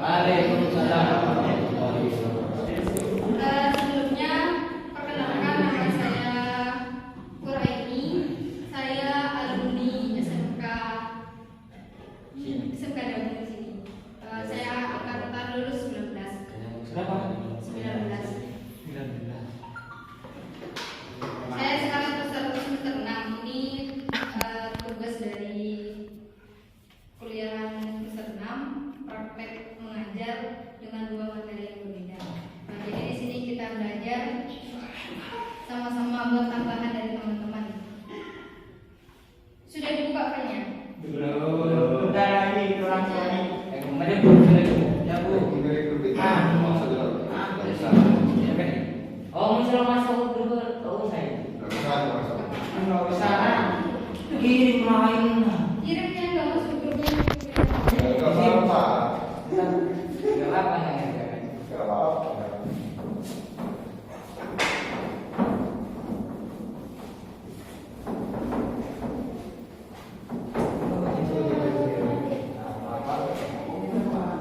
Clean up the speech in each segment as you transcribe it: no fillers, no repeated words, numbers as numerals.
Waalaikumsalam warahmatullahi wabarakatuh. Sebelumnya, perkenalkan nama saya Quraini. Saya alumni SMK Daun di sini. Saya angkatan lulus 19. Berapa? 19. 19. Saya sekarang peserta semester 6. Ini tugas dari kuliah semester 6, praktek mengajar dengan 2 materi yang berbeda. Nah, jadi di sini kita belajar sama-sama buat tambahan dari teman-teman. Sudah dibuka filenya? Belum. Bentar lagi kurang lagi. Kemudian Bu. Ya Bu. Oh, misalnya masuk dulu, tahu saya. Enggak usah. Kirim lain. Kirimnya nggak masuk grup. Enggak apa-apa ya.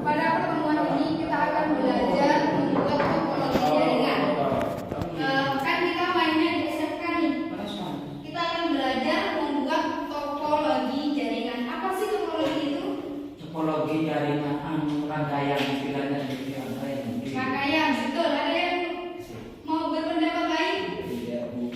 Pada pertemuan ini kita akan belajar membuat topologi jaringan. Kan kita mainnya di SMK nih. Kita akan belajar membuat topologi jaringan. Apa sih topologi itu? Topologi jaringan rangkaian istilahnya Rangkaian, betul. Ada yang mau berpendapat lain? Iya, Bu.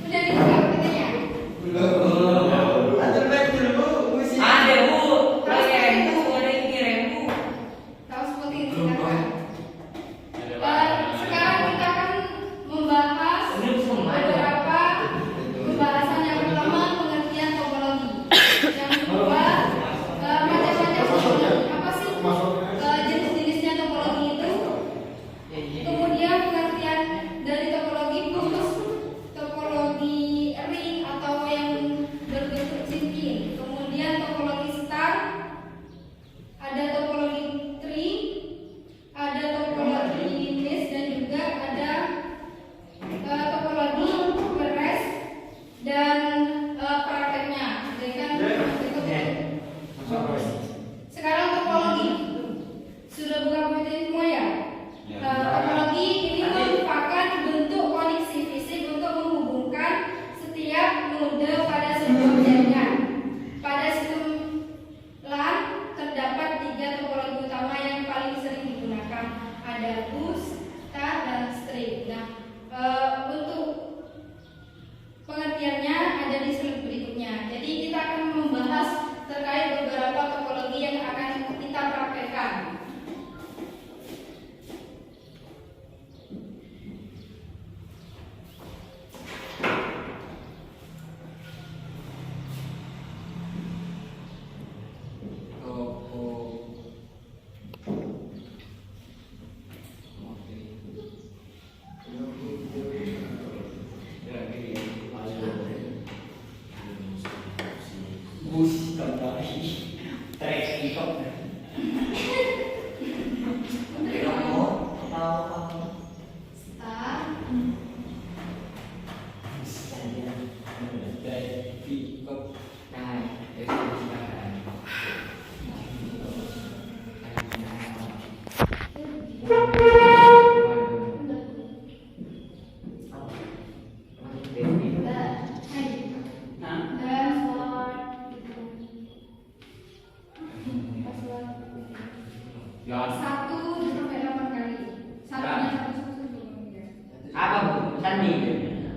Udah dibuka katanya. Ada Bu, lagi rembu, ada yang rembu. Tahu seperti itu kan? Sekarang kita akan membahas beberapa pembahasan. Yang pertama, pengertian topologi. Yang kedua, macam-macam topologi. Apa sih jenis-jenisnya topologi itu? Kemudian pengertian dari topologi khusus, topologi ring atau yang berbentuk cincin. Kemudian topologi star, ada topologi tree, ada topologi mesh, dan juga ada topologi beres dan prakteknya. Jadi kan sekarang topologi sudah buka buku semua ya. Topologi ini merupakan bentuk koneksi fisik untuk menghubungkan setiap node pada sebuah jaringan. Pada sistem LAN terdapat 3 topologi utama yang paling sering digunakan. Ada push, star, dan strip. Nah, untuk pengertiannya ada di slide berikutnya. Jadi kita akan membahas terkait beberapa topologi yang akan kita praktekkan. Bus kembali trek ikut. Star, satu sampai 8 kali. Satunya satu. Apa Bu? Sandi.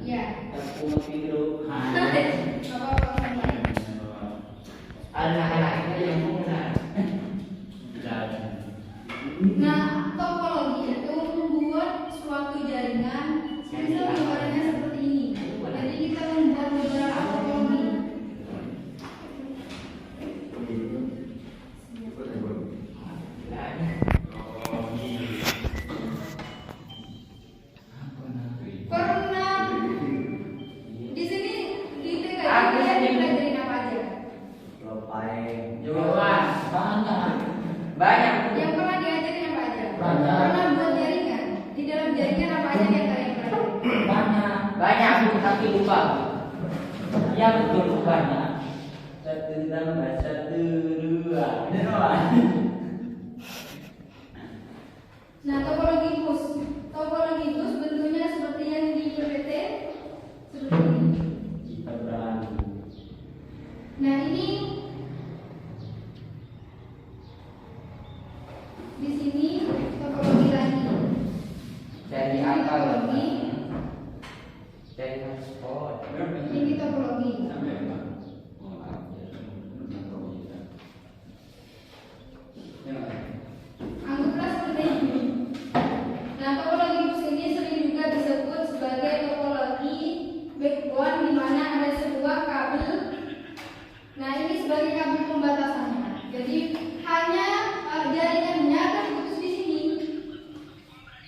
Ya. Aku tidur. Apa-apa lain. Ada anak-anak yang benar. Nah, topologi itu membuat suatu jaringan. Misal gambarnya seperti ini. Jadi kita membuat beberapa topologi. Karena di sini di TK ini pelajarin apa aja? Profile. ragu tapi lupa. Ya betul lupanya. Satu tambah satu dua. Ini apa? Nah, topologi bus. Topologi bus bentuknya seperti yang di PPT. Seperti ini. Kita berani. Nah, ini di sini topologi lagi. Dari Ini akal. topologi. Dari transport. Ini topologi. Anggaplah seperti ini. Nah, topologi bus ini sering juga disebut sebagai topologi backbone, di mana ada sebuah kabel. Nah, ini sebagai kabel pembatasannya. Jadi hanya jaringannya terputus di sini,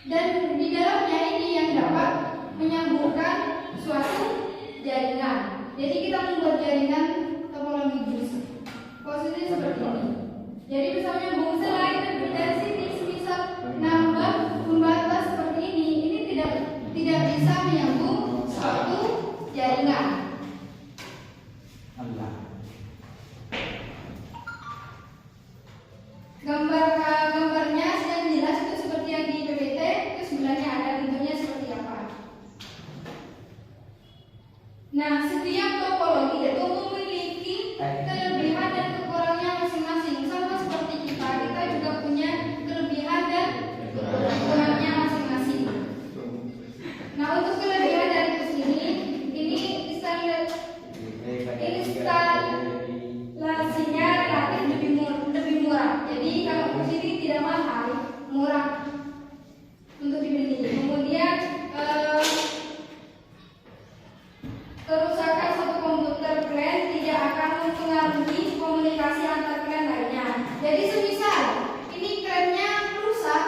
dan di dalamnya ini yang dapat menyambungkan suatu jaringan. Jadi kita membuat jaringan topologi bus. Posisinya seperti ini. Jadi misalnya selain dari sini, semisal nambah pembatas seperti ini tidak bisa menyambung suatu jaringan. Gambarnya yang jelas itu seperti yang di PPT, itu sebenarnya ada bentuknya seperti apa. Nah, setiap topologi itu memiliki kelebihan dan kekurangannya masing-masing. Sama seperti kita juga punya kelebihan dan kekurangannya masing-masing. Nah, untuk kelebihan dari bus ini instalasinya relatif lebih murah. Jadi kalau bus ini tidak mahal, murah untuk dibeli. Kemudian kerusakan suatu komputer klan tidak akan mempengaruhi komunikasi antar klan lainnya. Jadi semisal ini klannya rusak,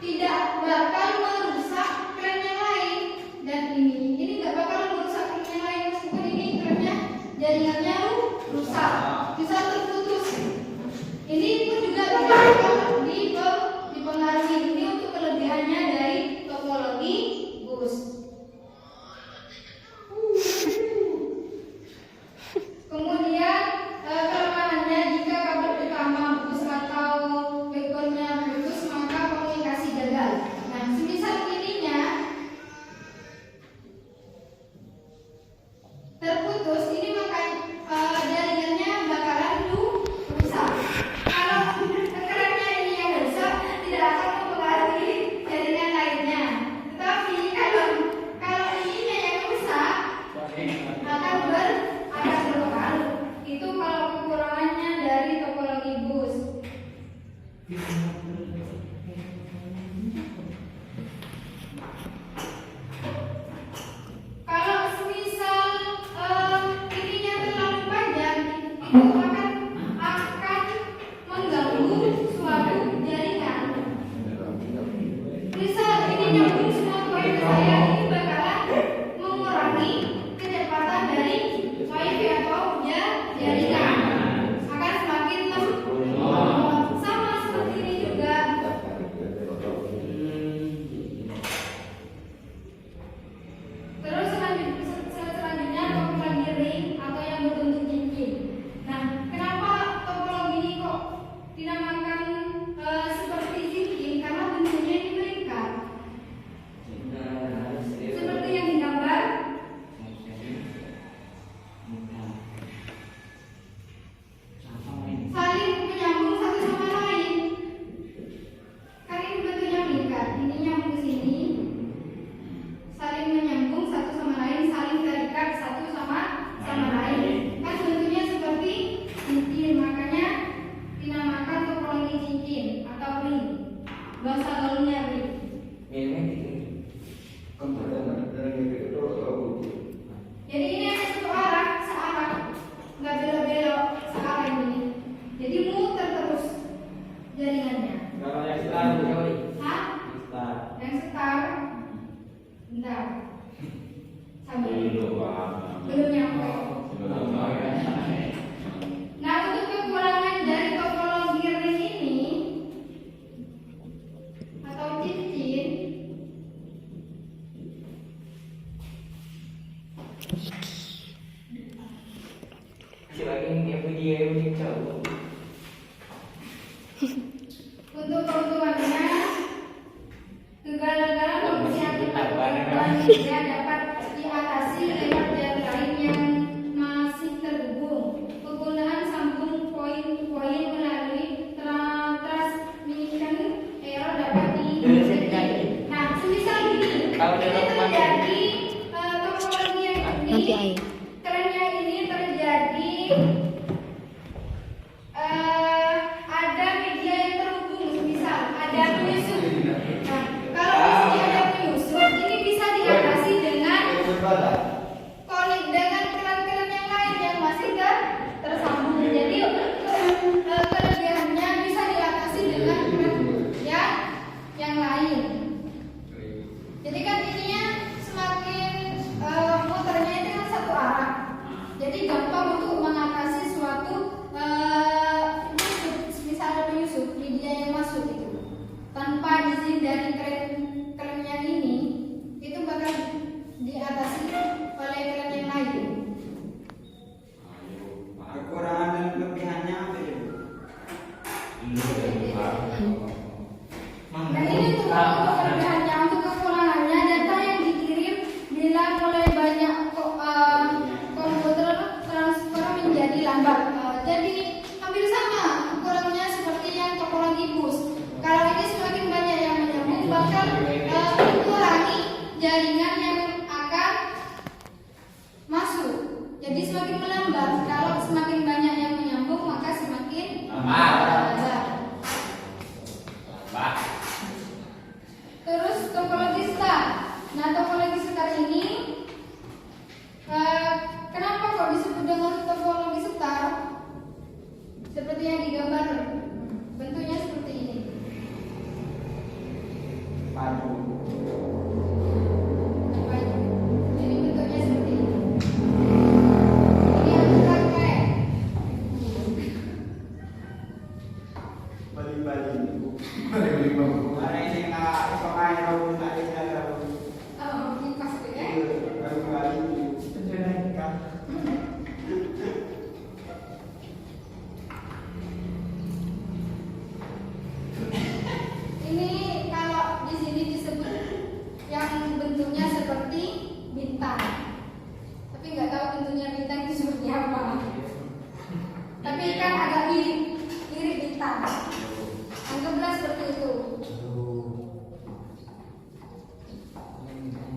tidak bakal merusak klan yang lain, dan ini nggak bakal merusak klan yang lain meskipun ini klannya jaringannya rusak, bisa terputus. Ini pun juga tidak akan dipengaruhi. Ini untuk kelebihannya dari topologi bus. Kemudian kelemahannya, jika kabel utama bus atau backbone-nya putus, maka komunikasi gagal. Nah, semisal ininya terputus, ini maka jaringannya bakalan rusak. Kalau kerannya ini yang rusak, tidak akan mempengaruhi jaringan lainnya. Tetapi kalau ininya yang rusak, akan berpengaruh. Itu kalau kekurangannya dari topologi bus. Kalau semisal ininya terlalu panjang, itu akan mengganggu suatu jaringan. Misal ini nyambung semua ke wifi saya, ini bakalan mengurangi kecepatan dari wifi atau jaringan, akan semakin lemah. Sama seperti ini juga. Terus selanjutnya topologi ring atau yang berbentuk cincin. Nah, kenapa topologi ini kok dinamakan seperti cincin? Karena bentuknya ini melingkar, seperti yang digambar. Saling menyambung satu sama lain. Kan ini bentuknya melingkar. Ini nyambung ke sini, saling menyambung satu sama lain, saling terikat satu sama lain. Kan bentuknya seperti cincin, makanya dinamakan topologi cincin atau ring. Bahasa gaulnya ring. Jadi ini hanya satu arah, searah, nggak belok-belok, searah ini. Jadi muter terus jaringannya. Kalau yang sekarang Hah? Yang setar, bentar, sambil belum nyampe. Nah, untuk kekurangan dari topologi ring ini atau cincin, Untuk keuntungannya, kegagalan produksi akibat kebutuhan media dapat diatasi lewat jalan lain yang masih terhubung. Penggunaan sambung poin-poin melalui transmission error dapat dihindari. Nah, semisal ini terjadi topologi yang ini, kerennya ini terjadi ada media yang terhubung, misal ada penyusup. Nah, kalau di sini ada penyusup, ini bisa diatasi dengan keran-keran yang lain yang masih tersambung. Jadi kelebihannya bisa diatasi dengan keran yang lain. Jadi kan ininya semakin muternya itu kan satu arah. Jadi gampang untuk mengatasi suatu misalnya penyusup media yang masuk itu tanpa izin dari keren yang ini, itu bakal diatasi oleh keren yang lain. Kekurangan dan kelebihannya apa itu? Dan ini untuk kelebihannya, untuk kekurangannya, data yang dikirim bila mulai banyak komputer transfer menjadi lambat. Jadi hampir sama kurangnya seperti yang topologi bus. Kalau ini semakin banyak yang menyambung, bakal mengurangi jaringan yang akan masuk. Jadi semakin melambat. Kalau semakin banyak yang menyambung, maka semakin lambat. Terus topologi star. Nah, topologi star ini kenapa kok disebut dengan topologi star? Seperti yang digambar, bentuknya seperti ini. Jadi bentuknya seperti ini. Ini yang pakai. Mana ini nggak pakai rambut tadi ada. Oh, ini pasti ya. Ini kalau di sini disebut yang bentuknya seperti bintang. Tapi nggak tahu bentuknya bintang itu seperti apa. Tapi kan agak mirip bintang. Anggaplah seperti itu.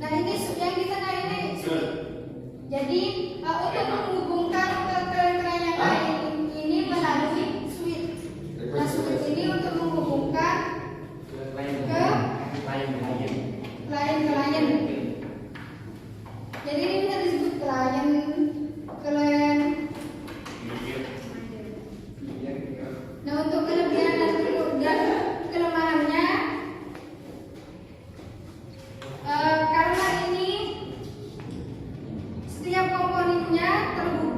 Nah, ini yang di tengah ini sulit. Jadi untuk menghubungkan ke keren yang lain ini melalui switch. Nah, switch ini untuk menghubungkan ke klien. Jadi ini bisa disebut klien. Nah, untuk kelebihan dan kelemahannya, karena ini setiap komponennya terhubung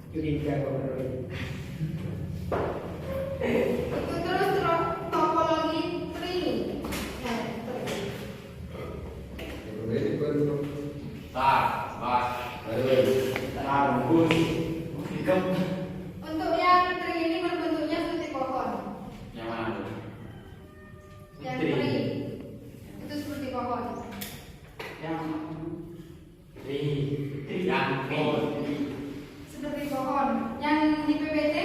Curiga kok bro. Itu terus topologi tree. Untuk yang tree ini berbentuknya seperti pohon. Yang mana tuh? Yang tree itu seperti pohon. Yang Seperti pohon. Yang di PPT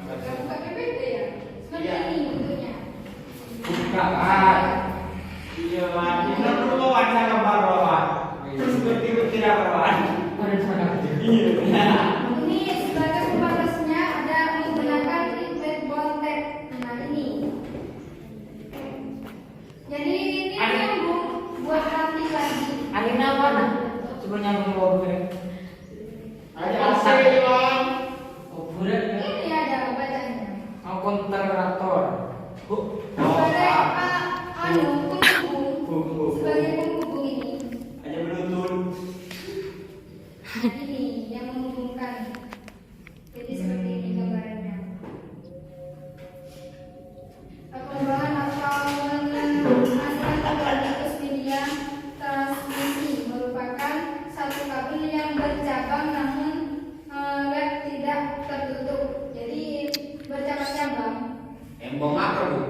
bukan PPT ya. Seperti ini bentuknya. Bukan. Iya, kita perlu baca gambar bawah. Seperti tidak bawah. Iya. Ini sebagai pembatasnya ada menggunakan inlet bond tag. Nah ini. Jadi ini nyambung buat nanti lagi. Akhirnya mana? Coba nyambung bawa gue. Ini ada bacanya. Mau kontrator. Sebagai penghubung. Sebagai penghubung ini. Hanya menuntun. Ini yang menghubungkan. Jadi seperti ini gambarannya. Perkembangan atau menghasilkan topologi Kusmidia transmisi merupakan satu kabel yang bercabang namun tidak tertutup. Jadi bercabang-cabang. Embong apa bu?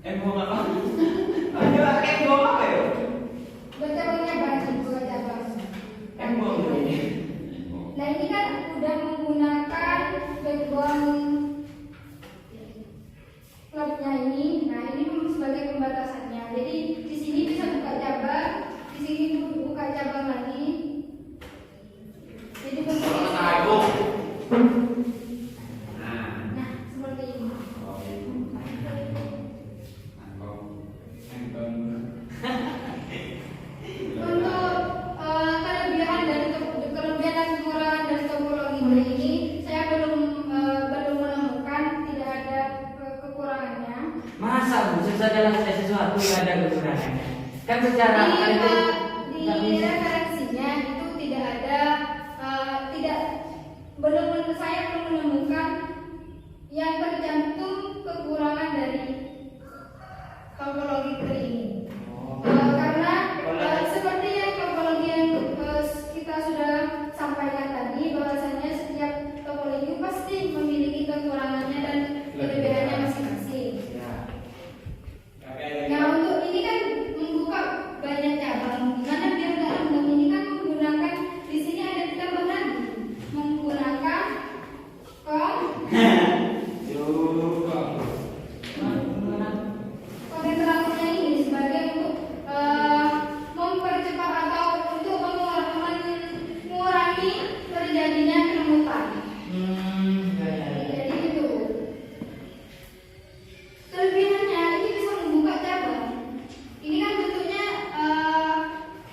Embong apa? Ada embong apa ya? Bercabangnya banyak bercabang. Embong ini. Nah ini kan udah menggunakan backbone klubnya ini. Nah ini sebagai pembatasannya. Jadi di sini bisa buka cabang, di sini buka cabang lagi. Jadi bentuknya nah seperti ini. Untuk kelebihan dan kekurangan dari topologi ini saya belum menemukan, tidak ada kekurangannya. Masa bu, sesuatu sesuatu yang ada kekurangannya. Kan secara Di referensinya itu tidak ada saya belum menemukan yang tercantum kekurangan dari topologi tree ini. Karena seperti yang topologi yang kita sudah sampaikan tadi, bahwasanya setiap topologi pasti memiliki kekurangannya dan kelebihannya masing-masing. Nah untuk ini kan membuka banyak cabang. Gimana biar nggak random? Ini kan menggunakan di sini ada ditambah lagi menggunakan kondensatornya ini sebagai untuk mempercepat atau untuk mengurangi terjadinya keremutan. Jadi itu kelebihannya, ini bisa membuka cabang. Ini kan bentuknya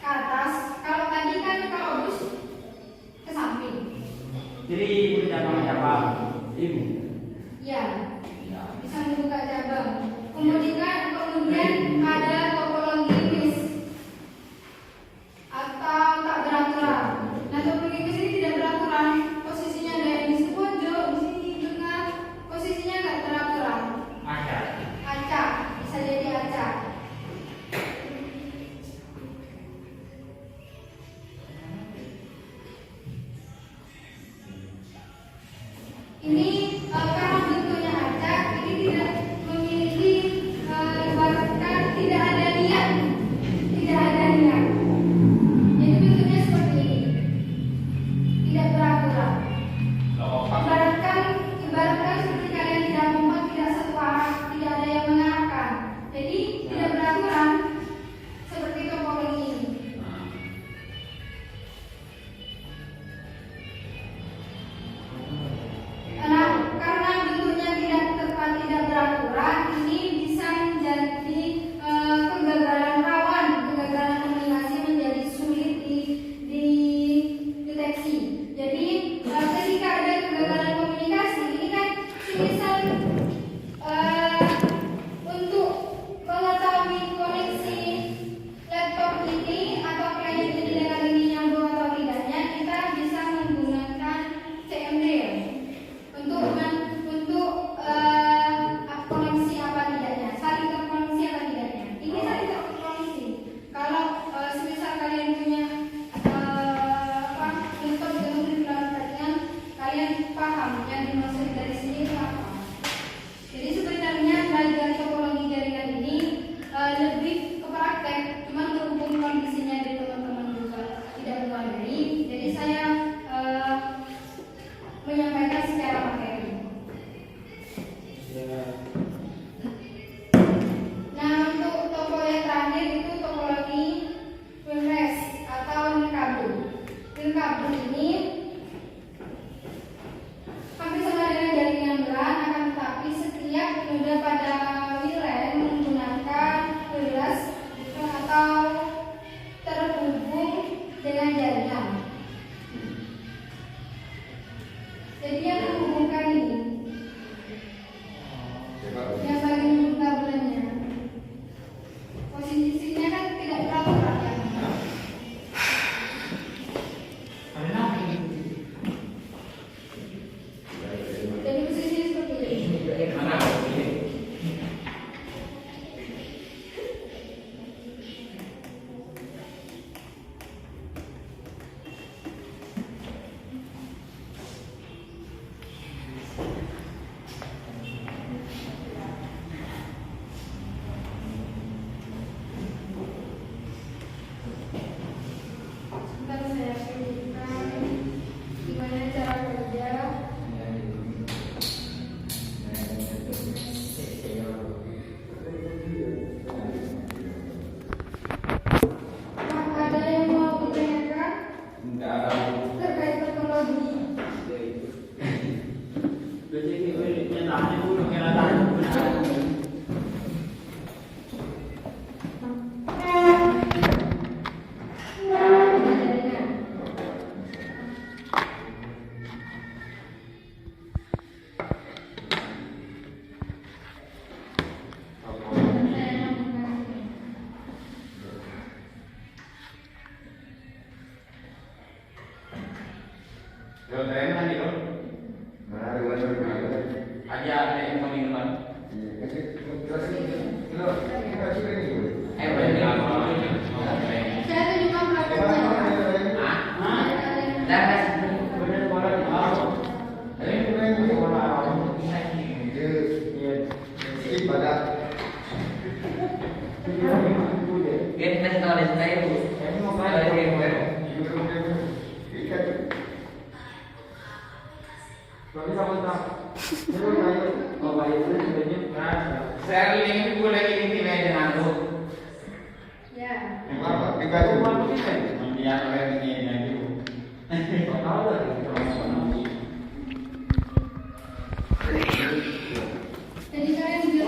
ke atas. Kalau tadi kan kalau bus ke samping. Jadi cabang-cabang ibu. Ya, bisa membuka cabang. Kemudian ada topologi bis atau tak beraturan. Nah topologi bis ini tidak beraturan. Posisinya ada yang di pojok, di sini di tengah. Posisinya nggak teraturan. Ada. pada wilayah menggunakan gelas atau terhubung dengan jaringan. Jadi yang menghubungkan ini, yang bagian buka bulannya, posisinya kan tidak teratur ya. Jadi posisinya seperti ini. Sebentar saya tunjukkan gimana cara kerja. Nah, ada yang mau ditanyakan terkait teknologi? Jaringan. Saya menggunakan. Saya tunjukkan prakteknya. Ya. Jadi kalian bisa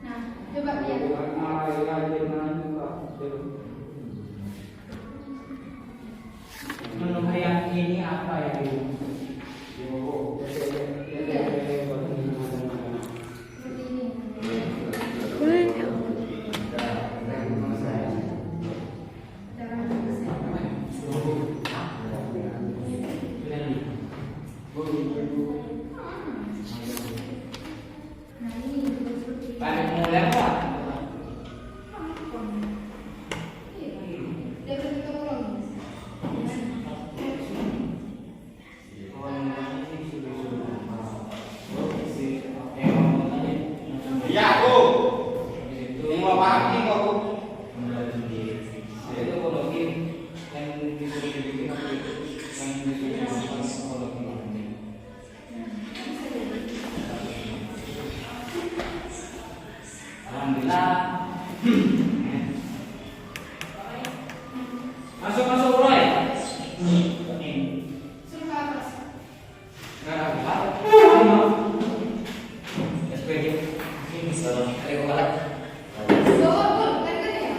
Nah, coba lihat. Menurut yang ini apa ya? Seperti ini. Jangan Nah, ini juga seperti ini. Balik mulai apa? Dia bertolong. Alhamdulillah. Masuk Roy. Suruh ke atas. Bawa, kan ya?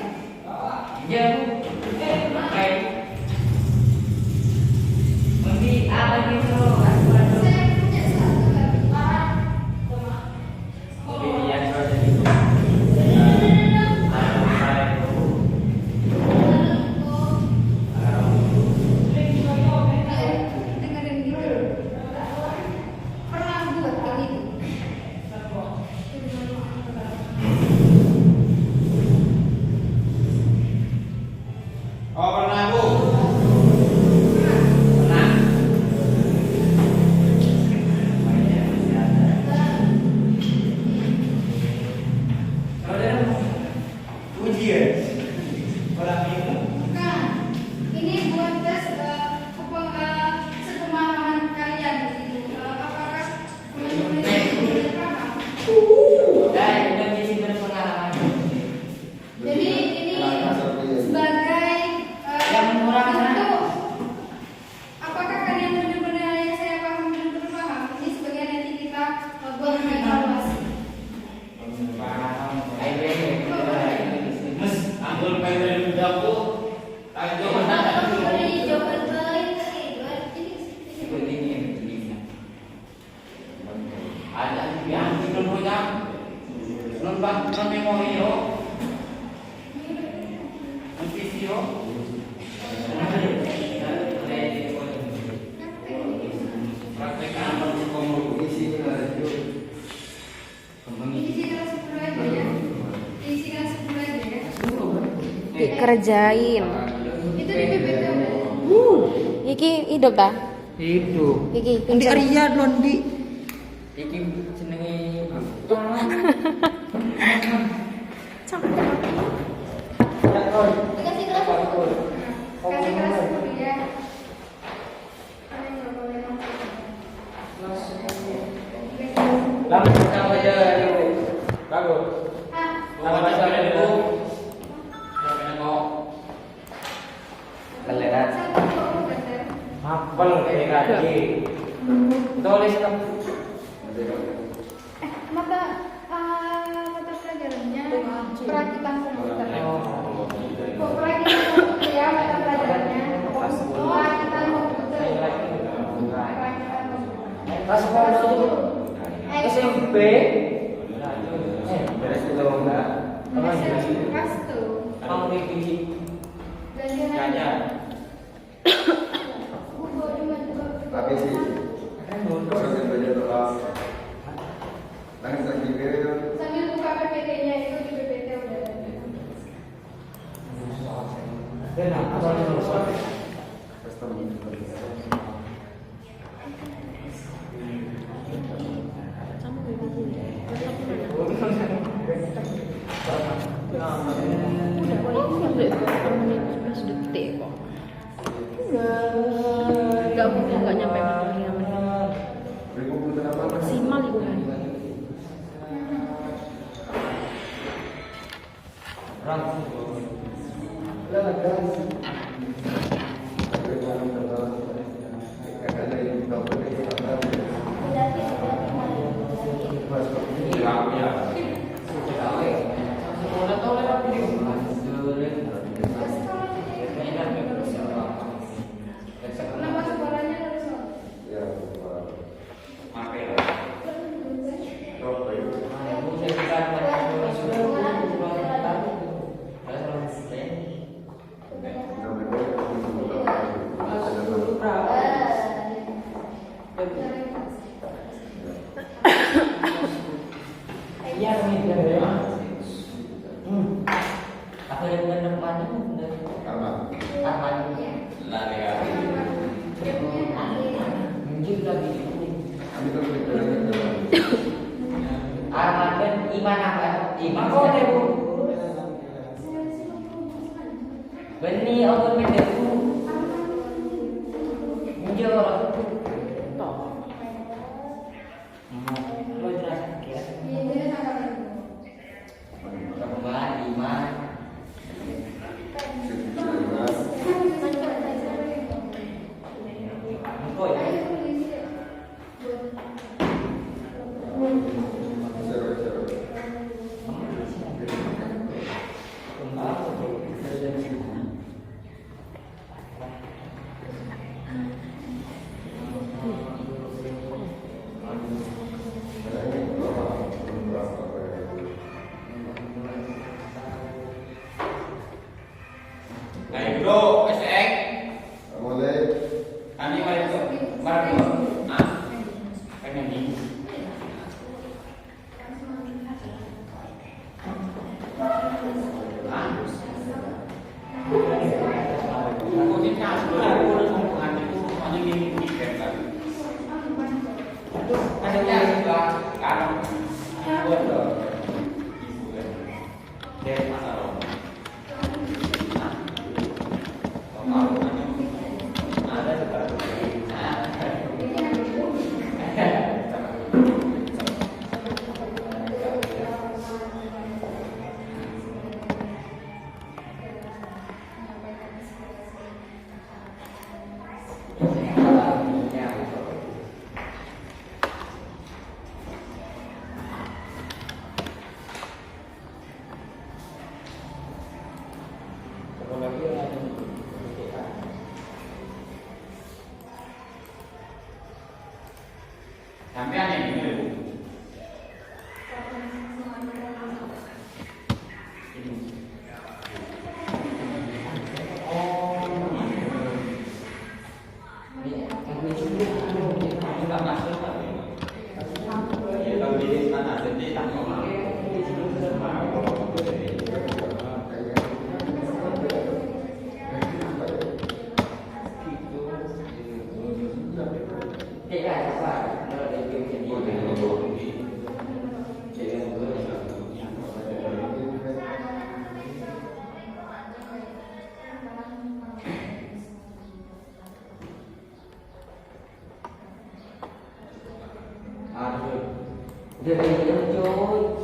Saya punya satu lagi. kerjain. Itu di PPT udah. Iki hidup ta? Hidup. Iki Di pincer. Arya Londi. Iki jenenge Kasih keras sepuluh. Kasih keras 10 ya. Kalian nggak boleh masuk. Langsung aja dulu. Bagus. Ah, Langsung aja dulu. Nengok. Keleran. satu kok bener. Hafal kayak lagi. Tulis kan. Mata mata pelajarannya perakitan komputer. Kok perakitan komputer ya mata pelajarannya? Perakitan komputer. Perakitan komputer. Kelas 10 SMP. Beres itu enggak? Kelas tuh. Mau pergi Belajar jajan. Tapi sih, proses belajar terus. Nanti saya pikir sambil buka PPT-nya itu di PPT udah ada. Enggak mungkin enggak nyampe 45 menit. Maksimal itu kan. Nama sekolahnya dari soal. ya, Iya, ini dia. Apa yang dengan depannya? karena Taman. Lari ya. Mungkin lagi. kami terus belajar. Arman Iman apa? Iman kok ada bu? Beni auto meterku. Mungkin orang. Lo jelas ya? Iya, jadi sama Perkembangan Iman. Kok ya? Ayo bro, SX. Mulai Kami mari bro. Mari bro. Ah. Pengen ni. Aku ni kan sudah aku dengan itu hanya ini tiket kan. Ada yang juga kan. Betul. Dari mana lo? Ada juga. Sampai ada yang dulu. Tidak apa, kalau ada yang jadi. Aduh, jadi coy,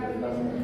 Gracias.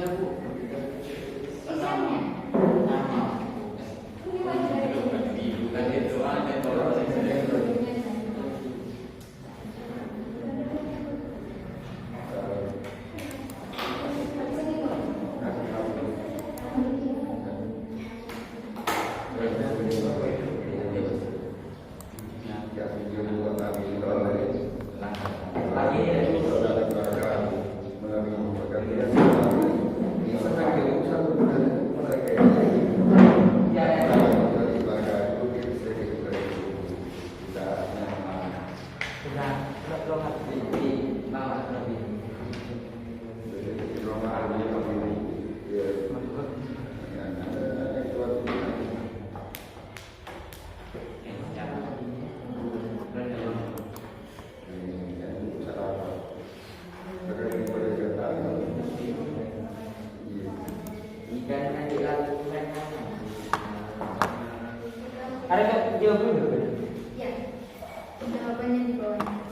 sudah Bu. Isiannya. Nama. Ini wajah. Bukan itu ada kalau Ada tak jawab dulu? Ya. Jawabannya di bawahnya.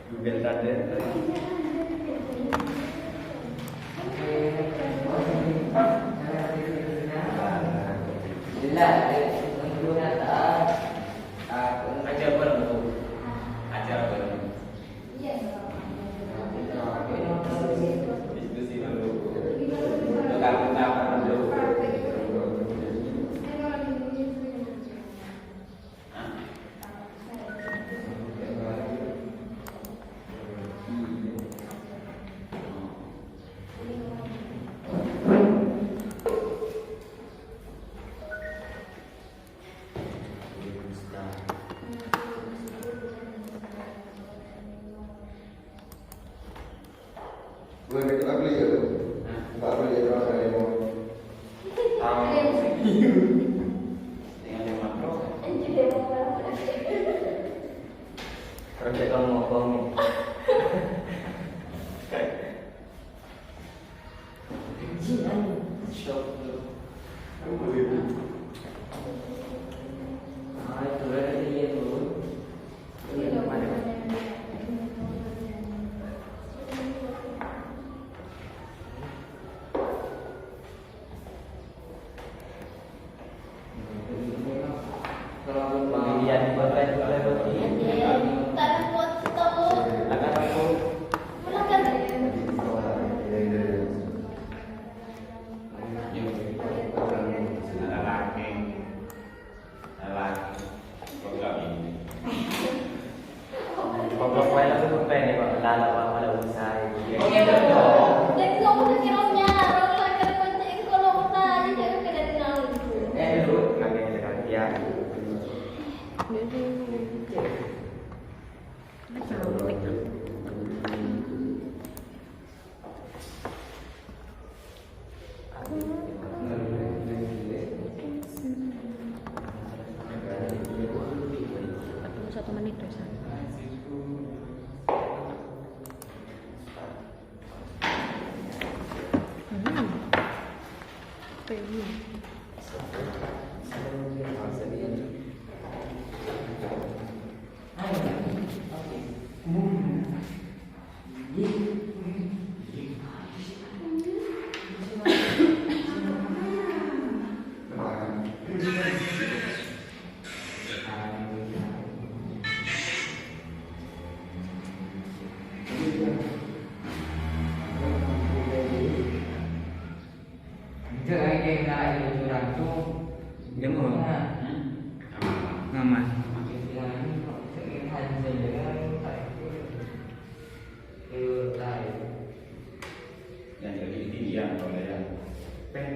Google Translate. Jelas, menggunakan ajar baru. Ajar baru. Iya. Diskusi dulu. Kapan dulu. Gue betul aku lihat. Aku lihat orang dari mau. Dengan yang makro. project kamu ngomong. Stop dulu. Ah, itu berarti dia tu. Ini mana? Kalau bagian konten boleh begini. Akan aku pokok file aku pen ni kok lala malah usai. Okey betul. Dulu kami dekat dia. Satu menit dosa. Jangan kena itu curang tu. Dia mau. Ngaman. Yang jadi ini dia kalau yang Pen